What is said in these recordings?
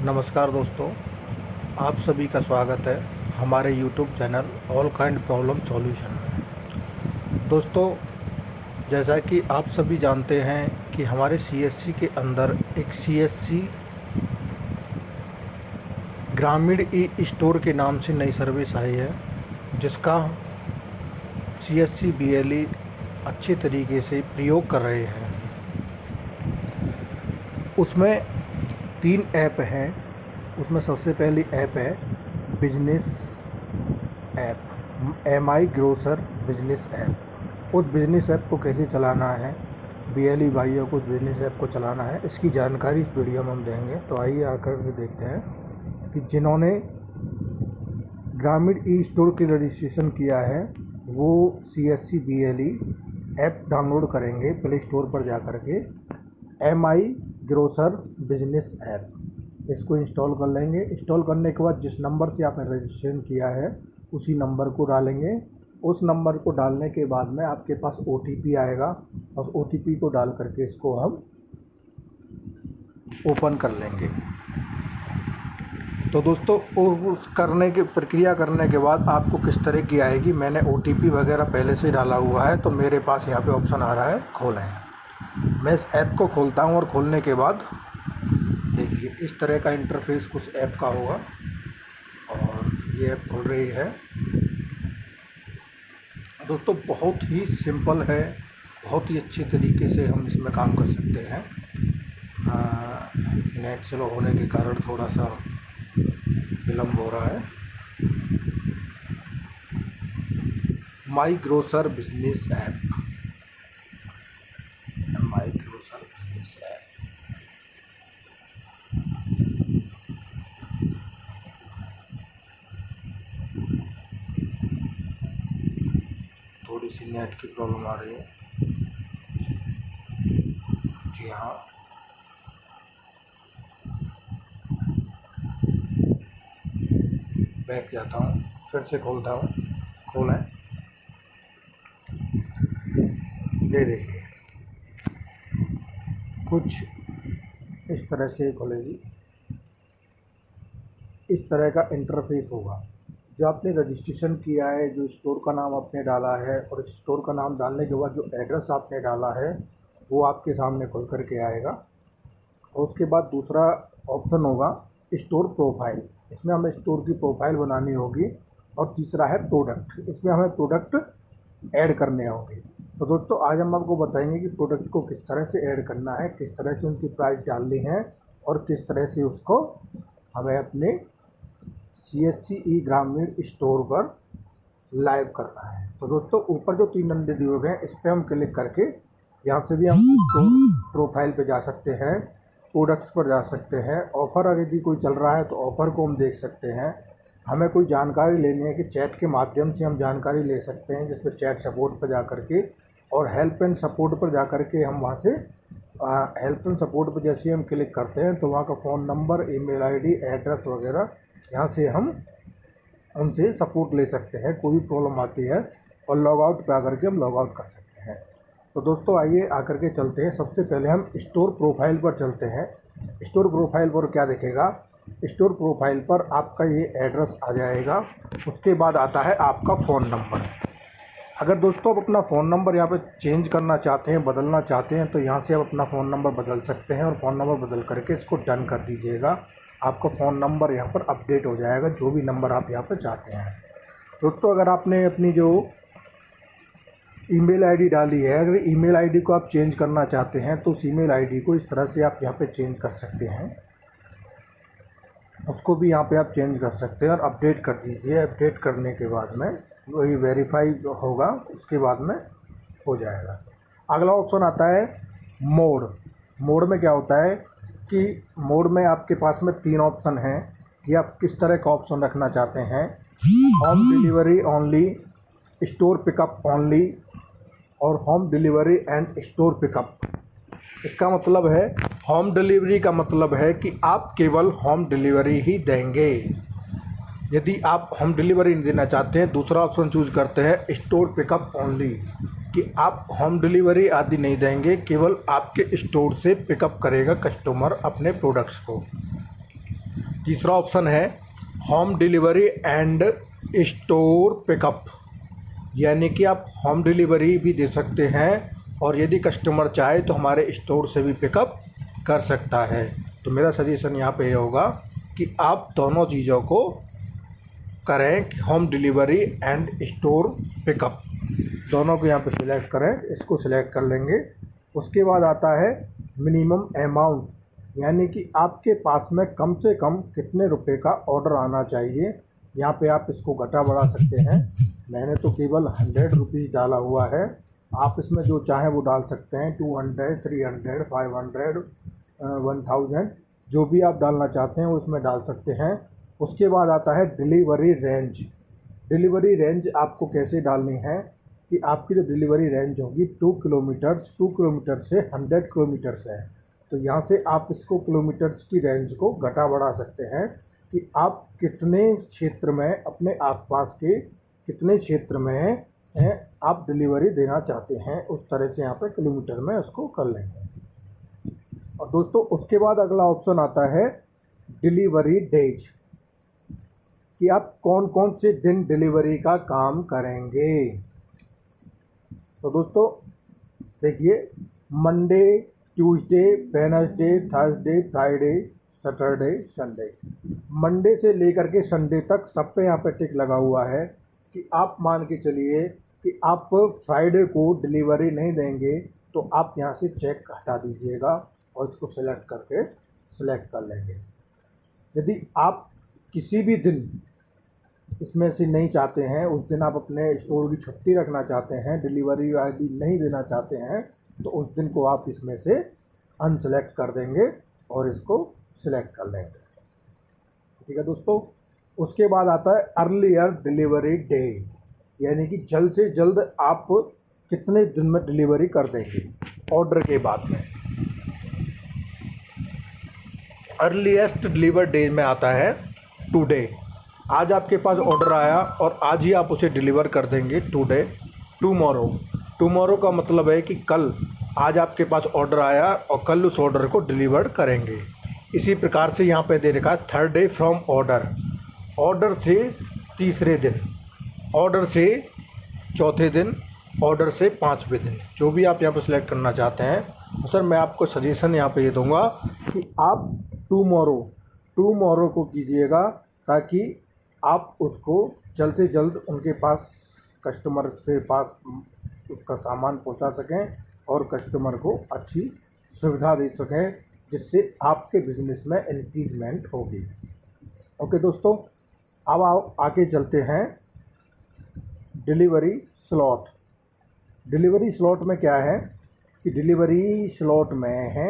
नमस्कार दोस्तों, आप सभी का स्वागत है हमारे YouTube channel all kind problem solution में। दोस्तों, जैसा कि आप सभी जानते हैं कि हमारे CSC के अंदर एक CSC ग्रामीण ई स्टोर के नाम से नई सर्विस आई है, जिसका CSC BLE अच्छे तरीके से प्रयोग कर रहे हैं। उसमें 3 ऐप हैं। उसमें सबसे पहली ऐप है business app, MI grocer business app. उस बिजनेस ऐप को कैसे चलाना है, BLE भाइयों को उस बिजनेस ऐप को चलाना है, इसकी जानकारी इस वीडियो में हम देंगे। तो आइए आकर के देखते हैं कि जिन्होंने ग्रामीण ई स्टोर के रजिस्ट्रेशन किया है वो CSC BLE ऐप डाउनलोड करेंगे प्ले स्टोर पर जा कर के। MI ग्रोसर बिजनेस ऐप, इसको इंस्टॉल कर लेंगे। इंस्टॉल करने के बाद जिस नंबर से आपने रजिस्ट्रेशन किया है उसी नंबर को डालेंगे। उस नंबर को डालने के बाद में आपके पास OTP आएगा और OTP को डाल करके इसको हम ओपन कर लेंगे। तो दोस्तों, उस करने की प्रक्रिया करने के बाद आपको किस तरह की आएगी, मैंने OTP वगैरह पहले से डाला हुआ है, तो मेरे पास यहाँ पे ऑप्शन आ रहा है खोलें। मैं इस ऐप को खोलता हूँ और खोलने के बाद देखिए इस तरह का इंटरफेस कुछ ऐप का होगा और ये ऐप खुल रही है। दोस्तों, बहुत ही सिंपल है, बहुत ही अच्छे तरीके से हम इसमें काम कर सकते हैं। नेट स्लो होने के कारण थोड़ा सा विलम्ब हो रहा है। माई ग्रोसर बिजनेस ऐप, माई ग्रोसर बिजनेस ऐप। थोड़ी सी नेट की प्रॉब्लम आ रही है। जी हाँ, बैक जाता हूँ, फिर से खोलता हूँ। खोलें, ये देखिए कुछ इस तरह से खुलेगी। इस तरह का इंटरफेस होगा। जो आपने रजिस्ट्रेशन किया है, जो स्टोर का नाम आपने डाला है और स्टोर का नाम डालने के बाद जो एड्रेस आपने डाला है वो आपके सामने खुल कर के आएगा। और उसके बाद दूसरा ऑप्शन होगा स्टोर प्रोफाइल। इसमें हमें स्टोर की प्रोफाइल बनानी होगी। और तीसरा है प्रोडक्ट, इसमें हमें प्रोडक्ट ऐड करने होंगे। तो दोस्तों, आज हम आपको बताएंगे कि प्रोडक्ट को किस तरह से ऐड करना है, किस तरह से उनकी प्राइस डालनी है और किस तरह से उसको हमें अपने CSC ग्रामीण स्टोर पर लाइव करना है। तो दोस्तों, ऊपर जो 3 डंडे दिए हुए हैं इस पर हम क्लिक करके यहाँ से भी हम स्टोर प्रोफाइल पे जा सकते हैं, प्रोडक्ट्स पर जा सकते हैं। ऑफ़र अगर यदि कोई चल रहा है तो ऑफ़र को हम देख सकते हैं। हमें कोई जानकारी लेनी है कि चैट के माध्यम से हम जानकारी ले सकते हैं, जिसमें चैट सपोर्ट पर जा कर के और हेल्प एंड सपोर्ट पर जा कर के हम वहाँ से हेल्प एंड सपोर्ट पर जैसे हम क्लिक करते हैं तो वहाँ का phone number, email ID, address वगैरह यहाँ से हम उनसे सपोर्ट ले सकते हैं। कोई भी प्रॉब्लम आती है और लॉग आउट पे आकर के हम लॉग आउट कर सकते हैं। तो दोस्तों, आइए आकर के चलते हैं। सबसे पहले हम स्टोर प्रोफाइल पर चलते हैं। स्टोर प्रोफाइल पर क्या दिखेगा, स्टोर प्रोफाइल पर आपका ये एड्रेस आ जाएगा। उसके बाद आता है आपका फ़ोन नंबर। अगर दोस्तों आप अपना फ़ोन नंबर यहाँ पे चेंज करना चाहते हैं, बदलना चाहते हैं, तो यहाँ से आप अपना फ़ोन नंबर बदल सकते हैं और फ़ोन नंबर बदल करके इसको डन कर दीजिएगा। आपका फ़ोन नंबर यहाँ पर अपडेट हो जाएगा, जो भी नंबर आप यहाँ पर चाहते हैं। दोस्तों, अगर आपने अपनी जो email ID डाली है, अगर email ID को आप चेंज करना चाहते हैं तो उस email ID को इस तरह से आप यहाँ पे चेंज कर सकते हैं। उसको भी यहाँ पे आप चेंज कर सकते हैं और अपडेट कर दीजिए। अपडेट करने के बाद में वही वेरीफाई होगा, उसके बाद में हो जाएगा। अगला ऑप्शन आता है मोड। मोड में क्या होता है कि मोड में आपके पास में 3 ऑप्शन हैं कि आप किस तरह का ऑप्शन रखना चाहते हैं। Home delivery only, store pickup only और home delivery and store pickup. इसका मतलब है, होम डिलीवरी का मतलब है कि आप केवल होम डिलीवरी ही देंगे। यदि आप होम डिलीवरी नहीं देना चाहते हैं, दूसरा ऑप्शन चूज़ करते हैं स्टोर पिकअप ओनली, कि आप होम डिलीवरी आदि नहीं देंगे, केवल आपके स्टोर से पिकअप करेगा कस्टमर अपने प्रोडक्ट्स को। तीसरा ऑप्शन है home delivery and store pickup, यानी कि आप होम डिलीवरी भी दे सकते हैं और यदि कस्टमर चाहे तो हमारे स्टोर से भी पिकअप कर सकता है। तो मेरा सजेशन यहाँ पे ये होगा कि आप दोनों चीज़ों को करें, home delivery and store pickup, दोनों को यहाँ पे सिलेक्ट करें। इसको सिलेक्ट कर लेंगे। उसके बाद आता है मिनिमम अमाउंट, यानी कि आपके पास में कम से कम कितने रुपए का ऑर्डर आना चाहिए। यहाँ पे आप इसको घटा बढ़ा सकते हैं। मैंने तो केवल 100 रुपीज़ डाला हुआ है, आप इसमें जो चाहें वो डाल सकते हैं, 200, 300, 500, 1000, जो भी आप डालना चाहते हैं वो इसमें डाल सकते हैं। उसके बाद आता है डिलीवरी रेंज। डिलीवरी रेंज आपको कैसे डालनी है कि आपकी जो डिलीवरी रेंज होगी 2 किलोमीटर से 100 किलोमीटर्स है। तो यहाँ से आप इसको किलोमीटर्स की रेंज को घटा बढ़ा सकते हैं कि आप कितने क्षेत्र में, अपने आसपास के कितने क्षेत्र में आप डिलीवरी देना चाहते हैं, उस तरह से यहाँ पे किलोमीटर में उसको कर लेंगे। और दोस्तों उसके बाद अगला ऑप्शन आता है डिलीवरी डेज, कि आप कौन कौन से दिन डिलीवरी का काम करेंगे। तो दोस्तों देखिए, Monday, Tuesday, Wednesday, Thursday, Friday, Saturday, Sunday, Monday से लेकर के संडे तक सब पे यहाँ पे टिक लगा हुआ है कि आप मान के चलिए कि आप फ्राइडे को डिलीवरी नहीं देंगे, तो आप यहाँ से चेक हटा दीजिएगा और इसको सेलेक्ट करके सिलेक्ट कर लेंगे। यदि आप किसी भी दिन इसमें से नहीं चाहते हैं, उस दिन आप अपने स्टोर की छुट्टी रखना चाहते हैं, डिलीवरी आईडी नहीं देना चाहते हैं, तो उस दिन को आप इसमें से अनसेलेक्ट कर देंगे और इसको सिलेक्ट कर लेंगे। ठीक है दोस्तों। उसके बाद आता है अर्लियर डिलीवरी डे, यानी कि जल्द से जल्द आप कितने दिन में डिलीवरी कर देंगे ऑर्डर के बाद में। अर्लीस्ट डिलीवर डे में आता है टुडे, आज आपके पास ऑर्डर आया और आज ही आप उसे डिलीवर कर देंगे टुडे। टुमारो का मतलब है कि कल, आज आपके पास ऑर्डर आया और कल उस ऑर्डर को डिलीवर करेंगे। इसी प्रकार से यहाँ पे दे रखा है third day from order, order से तीसरे दिन, ऑर्डर से चौथे दिन, ऑर्डर से पाँचवें दिन, जो भी आप यहाँ पर सिलेक्ट करना चाहते हैं। तो सर मैं आपको सजेशन यहाँ पे ये दूंगा कि आप टुमारो को कीजिएगा, ताकि आप उसको जल्द से जल्द उनके पास, कस्टमर के पास उसका सामान पहुँचा सकें और कस्टमर को अच्छी सुविधा दे सकें, जिससे आपके बिजनेस में इंक्रीजमेंट होगी। ओके दोस्तों, अब आगे चलते हैं डिलीवरी स्लॉट। डिलीवरी स्लॉट में क्या है कि डिलीवरी स्लॉट में है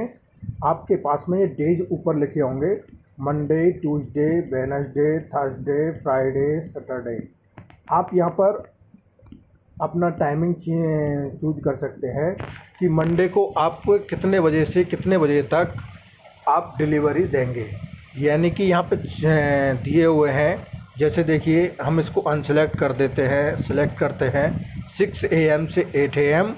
आपके पास में ये डेज ऊपर लिखे होंगे, Monday, Tuesday, Wednesday, Thursday, Friday, Saturday. आप यहाँ पर अपना टाइमिंग चूज कर सकते हैं कि मंडे को आप कितने बजे से कितने बजे तक आप डिलीवरी देंगे, यानी कि यहाँ पे दिए हुए हैं। जैसे देखिए, हम इसको अनसेलेक्ट कर देते हैं, सिलेक्ट करते हैं 6 AM से 8 AM,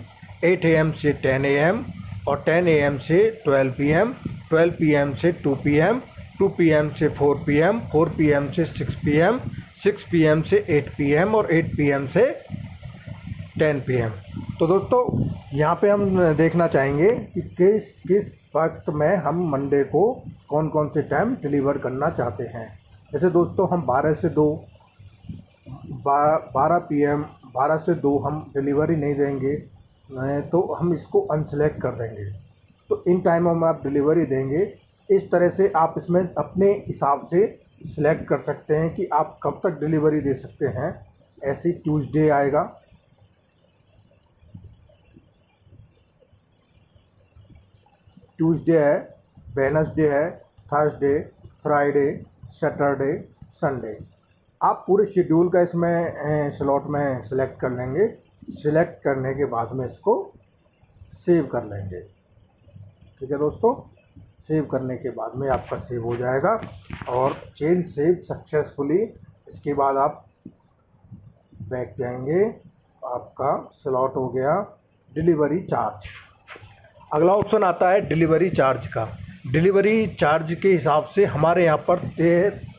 8 AM से 10 AM और 10 AM से 12 PM, 12 PM से 2 PM, 2 PM से 4 PM, 4 PM से 6 PM, 6 PM से 8 PM और 8 PM से 10 PM। तो दोस्तों यहाँ पे हम देखना चाहेंगे कि किस वक्त में हम मंडे को कौन कौन से टाइम डिलीवर करना चाहते हैं। जैसे दोस्तों हम 12 से 2, 12 PM, 12 से 2 हम डिलीवरी नहीं देंगे, तो हम इसको अनसेलेक्ट कर देंगे। तो इन टाइमों में आप डिलीवरी देंगे। इस तरह से आप इसमें अपने हिसाब से सिलेक्ट कर सकते हैं कि आप कब तक डिलीवरी दे सकते हैं। ऐसे ट्यूसडे आएगा, ट्यूसडे है, वेडनेसडे है, थर्सडे, फ्राइडे, सैटरडे, संडे। आप पूरे शेड्यूल का इसमें स्लॉट में सिलेक्ट कर लेंगे। सिलेक्ट करने के बाद में इसको सेव कर लेंगे। ठीक है दोस्तों, सेव करने के बाद में आपका सेव हो जाएगा और चेंज सेव सक्सेसफुली। इसके बाद आप बैक जाएंगे, आपका स्लॉट हो गया डिलीवरी चार्ज। अगला ऑप्शन आता है डिलीवरी चार्ज का। डिलीवरी चार्ज के हिसाब से हमारे यहाँ पर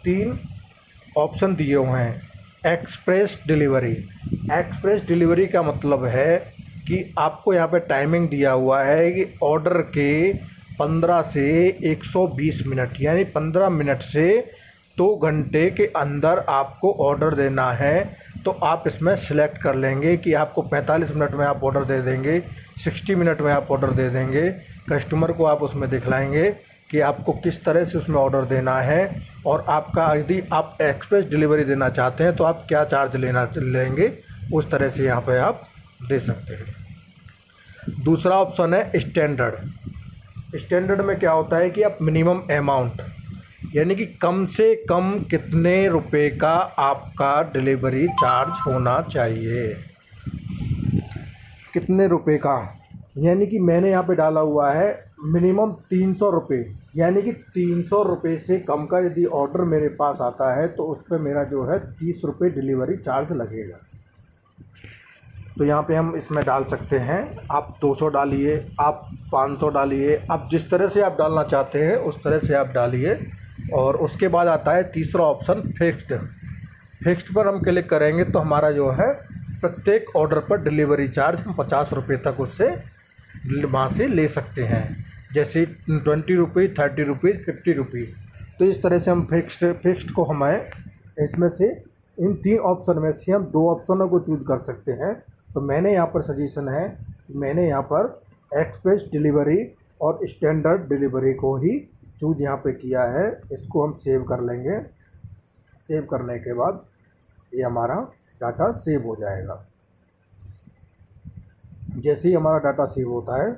3 ऑप्शन दिए हुए हैं। Express delivery. एक्सप्रेस डिलीवरी का मतलब है कि आपको यहाँ पे टाइमिंग दिया हुआ है कि ऑर्डर के 15 से 120 मिनट, यानी 15 मिनट से 2 घंटे के अंदर आपको ऑर्डर देना है। तो आप इसमें सेलेक्ट कर लेंगे कि आपको 45 मिनट में आप ऑर्डर दे देंगे, 60 मिनट में आप ऑर्डर दे देंगे। कस्टमर को आप उसमें दिखलाएंगे कि आपको किस तरह से उसमें ऑर्डर देना है, और आपका यदि आप एक्सप्रेस डिलीवरी देना चाहते हैं तो आप क्या चार्ज लेंगे, उस तरह से यहाँ पे आप दे सकते हैं। दूसरा ऑप्शन है स्टैंडर्ड। स्टैंडर्ड में क्या होता है कि आप मिनिमम अमाउंट, यानी कि कम से कम कितने रुपए का आपका डिलीवरी चार्ज होना चाहिए, कितने रुपए का, यानी कि मैंने यहाँ पे डाला हुआ है मिनिमम 300 रुपये, यानी कि 300 रुपये से कम का यदि ऑर्डर मेरे पास आता है तो उस पर मेरा जो है 30 रुपये डिलीवरी चार्ज लगेगा। तो यहाँ पे हम इसमें डाल सकते हैं, आप 200 डालिए, आप 500 डालिए, आप जिस तरह से आप डालना चाहते हैं उस तरह से आप डालिए। और उसके बाद आता है तीसरा ऑप्शन फिक्स्ड। फिक्स्ड पर हम क्लिक करेंगे तो हमारा जो है प्रत्येक ऑर्डर पर डिलीवरी चार्ज हम 50 रुपये तक उससे वहाँ से ले सकते हैं, जैसे 20 रुपये, 30 रुपये, 50 रुपीज़। तो इस तरह से हम फिक्स्ड को हमें इसमें से इन 3 ऑप्शन में से हम 2 ऑप्शनों को चूज़ कर सकते हैं। तो मैंने यहाँ पर सजेशन है, मैंने यहाँ पर एक्सप्रेस डिलीवरी और स्टैंडर्ड डिलीवरी को ही चूज यहाँ पे किया है। इसको हम सेव कर लेंगे। सेव करने के बाद ये हमारा डाटा सेव हो जाएगा। जैसे ही हमारा डाटा सेव होता है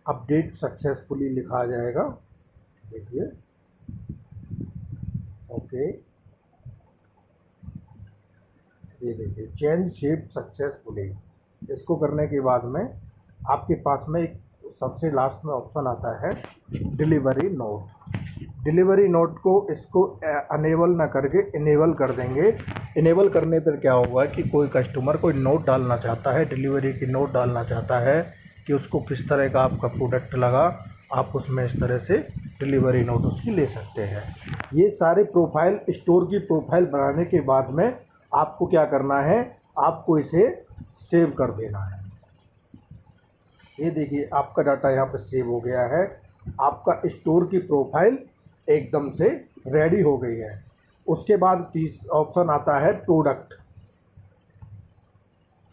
अपडेट सक्सेसफुली लिखा आ जाएगा। देखिए, ओके, ये देखिए चेंज शेप सक्सेसफुली। इसको करने के बाद में आपके पास में एक सबसे लास्ट में ऑप्शन आता है डिलीवरी नोट। डिलीवरी नोट को इसको अनेबल ना करके इनेबल कर देंगे। इनेबल करने पर क्या होगा कि कोई कस्टमर कोई नोट डालना चाहता है, डिलीवरी की नोट डालना चाहता है कि उसको किस तरह का आपका प्रोडक्ट लगा, आप उसमें इस तरह से डिलीवरी नोट उसकी ले सकते हैं। ये सारे प्रोफाइल, स्टोर की प्रोफाइल बनाने के बाद में आपको क्या करना है, आपको इसे सेव कर देना है। ये देखिए आपका डाटा यहाँ पे सेव हो गया है। आपका स्टोर की प्रोफाइल एकदम से रेडी हो गई है। उसके बाद तीसरा ऑप्शन आता है प्रोडक्ट।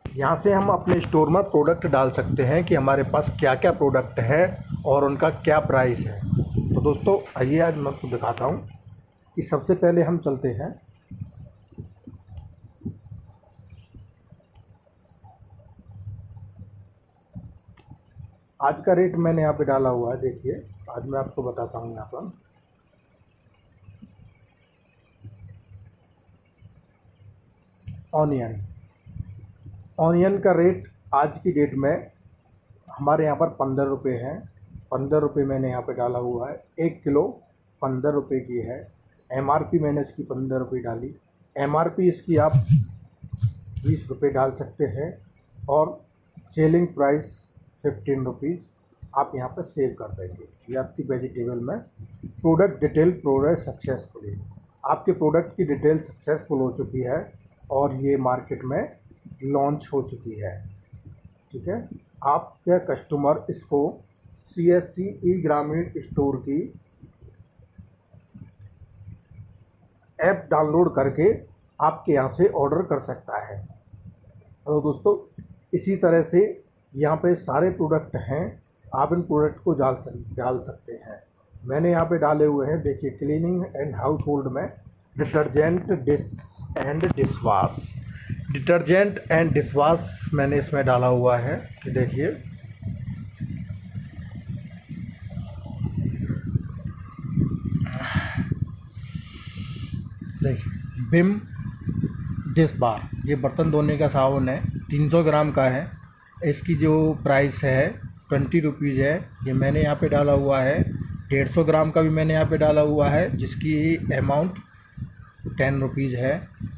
यहाँ से हम अपने स्टोर में प्रोडक्ट डाल सकते हैं कि हमारे पास क्या क्या प्रोडक्ट है और उनका क्या प्राइस है। तो दोस्तों आइए आज मैं आपको दिखाता हूँ कि सबसे पहले हम चलते हैं आज का रेट मैंने यहाँ पे डाला हुआ है। देखिए आज मैं आपको बताता हूँ यहाँ पर ऑनियन का रेट आज की डेट में हमारे यहाँ पर 15 रुपये है। 15 रुपये मैंने यहाँ पे डाला हुआ है। 1 किलो 15 रुपये की है। MRP मैंने इसकी 15 रुपये डाली। MRP इसकी आप 20 रुपये डाल सकते हैं और सेलिंग प्राइस 15 रुपीज़ आप यहाँ पर सेव कर देंगे। ये आपकी वेजिटेबल में प्रोडक्ट डिटेल प्रोडक्ट सक्सेसफुली, आपके प्रोडक्ट की डिटेल सक्सेसफुल हो चुकी है और ये मार्केट में लॉन्च हो चुकी है। ठीक है, आपके कस्टमर इसको CSC ई ग्रामीण स्टोर की ऐप डाउनलोड करके आपके यहाँ से ऑर्डर कर सकता है। तो दोस्तों इसी तरह से यहाँ पे सारे प्रोडक्ट हैं, आप इन प्रोडक्ट को डाल सकते हैं। मैंने यहाँ पे डाले हुए हैं, देखिए क्लीनिंग एंड हाउस होल्ड में detergent dishwash. Detergent and dishwash मैंने इसमें डाला हुआ है कि देखिए विम डिश बार, ये बर्तन धोने का साबुन है, 300 ग्राम का है। इसकी जो प्राइस है 20 रुपीज़ है। ये मैंने यहाँ पे डाला हुआ है। 150 ग्राम का भी मैंने यहाँ पे डाला हुआ है जिसकी अमाउंट 10 रुपीज़ है।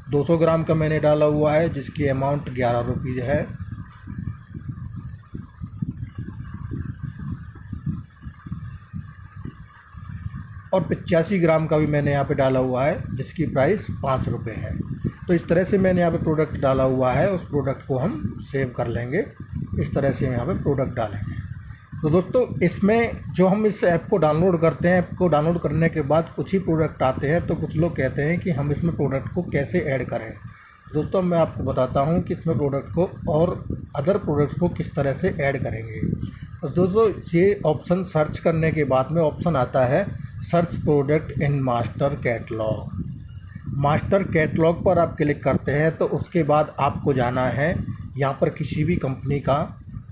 200 ग्राम का मैंने डाला हुआ है, जिसकी अमाउंट 11 रुपीज़ है। और 85 ग्राम का भी मैंने यहाँ पे डाला हुआ है, जिसकी प्राइस 5 रुपये है। तो इस तरह से मैंने यहाँ पे प्रोडक्ट डाला हुआ है। उस प्रोडक्ट को हम सेव कर लेंगे। इस तरह से हम यहाँ पे प्रोडक्ट डालेंगे। तो दोस्तों, इसमें जो हम इस ऐप को डाउनलोड करते हैं, ऐप को डाउनलोड करने के बाद कुछ ही प्रोडक्ट आते हैं। तो कुछ लोग कहते हैं कि हम इसमें प्रोडक्ट को कैसे ऐड करें। दोस्तों, मैं आपको बताता हूँ कि इसमें प्रोडक्ट को और अदर प्रोडक्ट्स को किस तरह से ऐड करेंगे। तो दोस्तों, ये ऑप्शन सर्च करने के बाद में ऑप्शन आता है search product in master catalogue. Master catalogue पर आप क्लिक करते हैं तो उसके बाद आपको जाना है, यहाँ पर किसी भी कंपनी का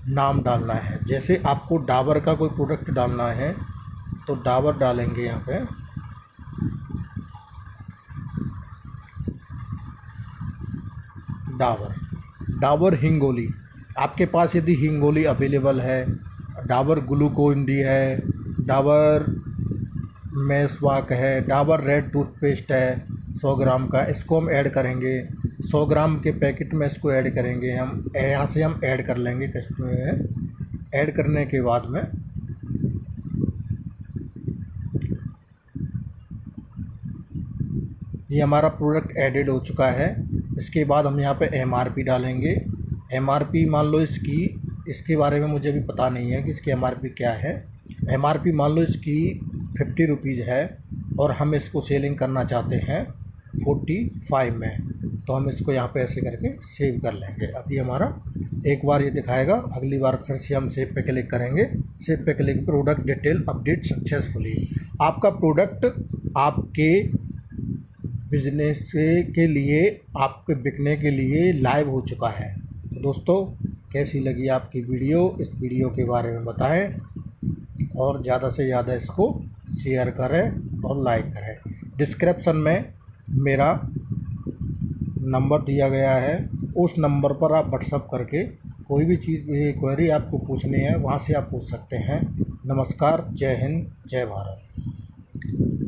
नाम डालना है। जैसे आपको डाबर का कोई प्रोडक्ट डालना है तो डाबर डालेंगे यहाँ पे। डाबर हिंगोली, आपके पास यदि हिंगोली अवेलेबल है, डाबर ग्लूकोन डी है, डाबर मेसवाक है, डाबर रेड टूथपेस्ट है 100 ग्राम का, इसको हम ऐड करेंगे। 100 ग्राम के पैकेट में इसको ऐड करेंगे हम। यहाँ से हम ऐड कर लेंगे। कस्टमर ऐड करने के बाद में ये हमारा प्रोडक्ट एडेड हो चुका है। इसके बाद हम यहाँ पे MRP डालेंगे। MRP मान लो इसके बारे में मुझे भी पता नहीं है कि इसकी MRP क्या है। MRP मान लो इसकी 50 रुपीज़ है और हम इसको सेलिंग करना चाहते हैं 45 में। तो हम इसको यहाँ पे ऐसे करके सेव कर लेंगे। अभी हमारा एक बार ये दिखाएगा, अगली बार फिर से हम सेव पे क्लिक करेंगे। सेव पे click, product detail update successfully. आपका प्रोडक्ट आपके बिजनेस के लिए, आपके बिकने के लिए लाइव हो चुका है। तो दोस्तों, कैसी लगी आपकी वीडियो? इस वीडियो के बारे में बताएं और ज़्यादा से ज़्यादा इसको शेयर करें और लाइक करें। डिस्क्रिप्शन में मेरा नंबर दिया गया है, उस नंबर पर आप व्हाट्सअप करके कोई भी चीज़ क्वेरी आपको पूछनी है वहाँ से आप पूछ सकते हैं। नमस्कार, जय हिंद, जय भारत।